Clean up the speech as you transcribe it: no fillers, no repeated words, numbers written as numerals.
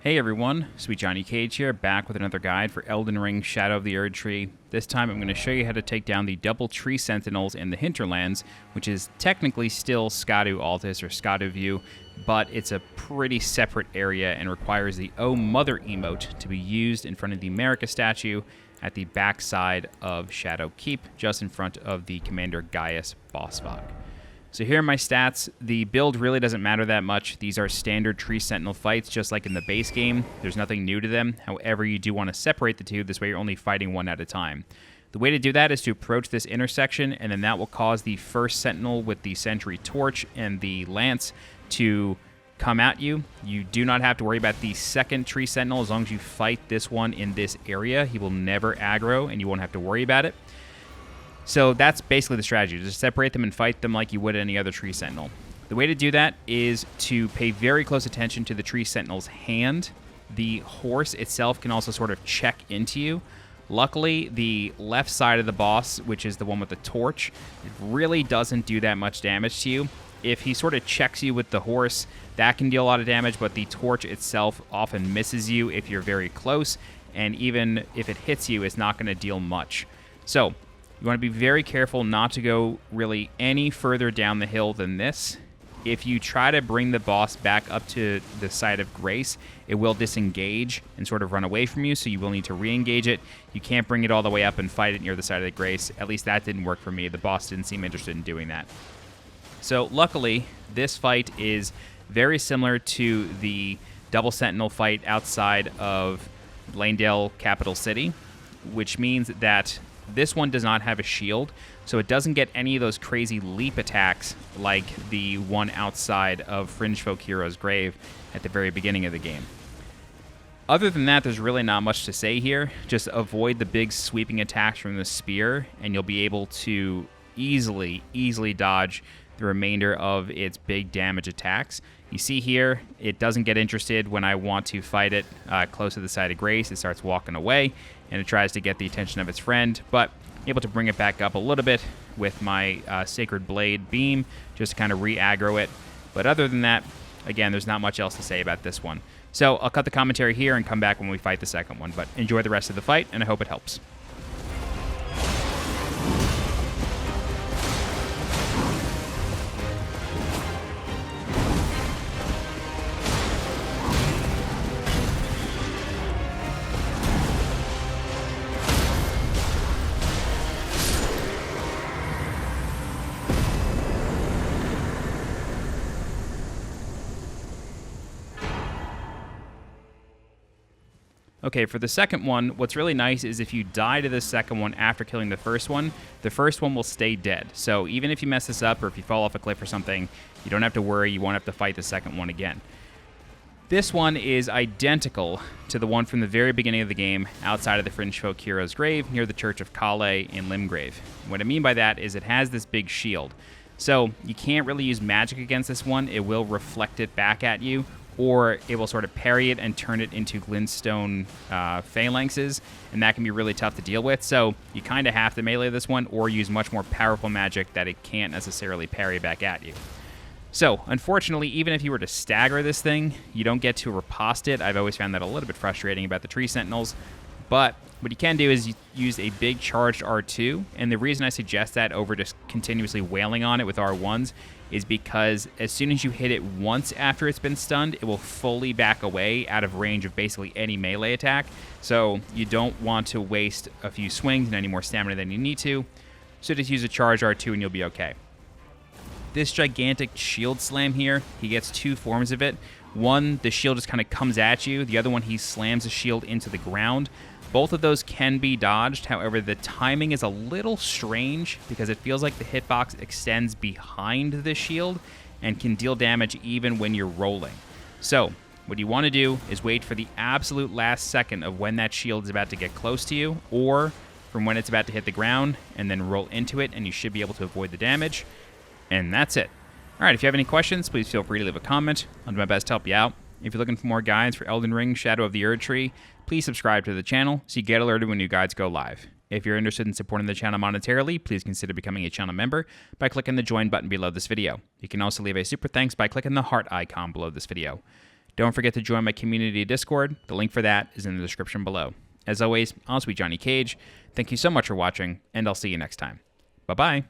Hey everyone, SweetJohnnyCage here, back with another guide for Elden Ring Shadow of the Erdtree. This time I'm going to show you how to take down the double Tree Sentinels in the Hinterlands, which is technically still Skadu Altus or Skadu View, but it's a pretty separate area and requires the Oh Mother emote to be used in front of the America statue at the backside of Shadow Keep, just in front of the Commander Gaius boss fog. So here are my stats. The build really doesn't matter that much. These are standard Tree Sentinel fights, just like in the base game. There's nothing new to them. However, you do want to separate the two. This way you're only fighting one at a time. The way to do that is to approach this intersection, and then that will cause the first Sentinel with the Sentry Torch and the Lance to come at you. You do not have to worry about the second Tree Sentinel as long as you fight this one in this area. He will never aggro, and you won't have to worry about it. So that's basically the strategy, just separate them and fight them like you would any other Tree Sentinel. The way to do that is to pay very close attention to the Tree Sentinel's hand. The horse itself can also sort of check into you. Luckily, the left side of the boss, which is the one with the torch, it really doesn't do that much damage to you. If he sort of checks you with the horse, that can deal a lot of damage, but the torch itself often misses you if you're very close, and even if it hits you, it's not going to deal much. So you want to be very careful not to go really any further down the hill than this. If you try to bring the boss back up to the side of Grace, it will disengage and sort of run away from you, so you will need to re-engage it. You can't bring it all the way up and fight it near the side of the Grace. At least that didn't work for me. The boss didn't seem interested in doing that. So luckily, this fight is very similar to the Double Sentinel fight outside of Lanedale Capital City, which means that this one does not have a shield, so it doesn't get any of those crazy leap attacks like the one outside of Fringe Folk Hero's Grave at the very beginning of the game. Other than that, there's really not much to say here. Just avoid the big sweeping attacks from the spear, and you'll be able to easily dodge the remainder of its big damage attacks. You see here, it doesn't get interested when I want to fight it close to the side of Grace. It starts walking away, and it tries to get the attention of its friend, but I'm able to bring it back up a little bit with my Sacred Blade beam, just to kind of re-aggro it. But other than that, again, there's not much else to say about this one. So I'll cut the commentary here and come back when we fight the second one, but enjoy the rest of the fight, and I hope it helps. Okay, for the second one, what's really nice is if you die to the second one after killing the first one will stay dead. So even if you mess this up or if you fall off a cliff or something, you don't have to worry, you won't have to fight the second one again. This one is identical to the one from the very beginning of the game outside of the Fringe Folk Hero's Grave near the Church of Kale in Limgrave. What I mean by that is it has this big shield. So you can't really use magic against this one. It will reflect it back at you, or it will sort of parry it and turn it into glintstone phalanxes, and that can be really tough to deal with. So you kind of have to melee this one or use much more powerful magic that it can't necessarily parry back at you. So unfortunately, even if you were to stagger this thing, you don't get to riposte it. I've always found that a little bit frustrating about the Tree Sentinels, but what you can do is use a big charged R2, and the reason I suggest that over just continuously wailing on it with R1s is because as soon as you hit it once after it's been stunned, it will fully back away out of range of basically any melee attack. So you don't want to waste a few swings and any more stamina than you need to. So just use a charge R2 and you'll be okay. This gigantic shield slam here, he gets two forms of it. One, the shield just kind of comes at you. The other one, he slams the shield into the ground. Both of those can be dodged. However, the timing is a little strange because it feels like the hitbox extends behind the shield and can deal damage even when you're rolling. So what you want to do is wait for the absolute last second of when that shield is about to get close to you, or from when it's about to hit the ground, and then roll into it, and you should be able to avoid the damage. And that's it. All right, if you have any questions, please feel free to leave a comment. I'll do my best to help you out. If you're looking for more guides for Elden Ring Shadow of the Erdtree, please subscribe to the channel so you get alerted when new guides go live. If you're interested in supporting the channel monetarily, please consider becoming a channel member by clicking the join button below this video. You can also leave a super thanks by clicking the heart icon below this video. Don't forget to join my community Discord. The link for that is in the description below. As always, I'm SweetJohnnyCage. Thank you so much for watching, and I'll see you next time. Bye-bye.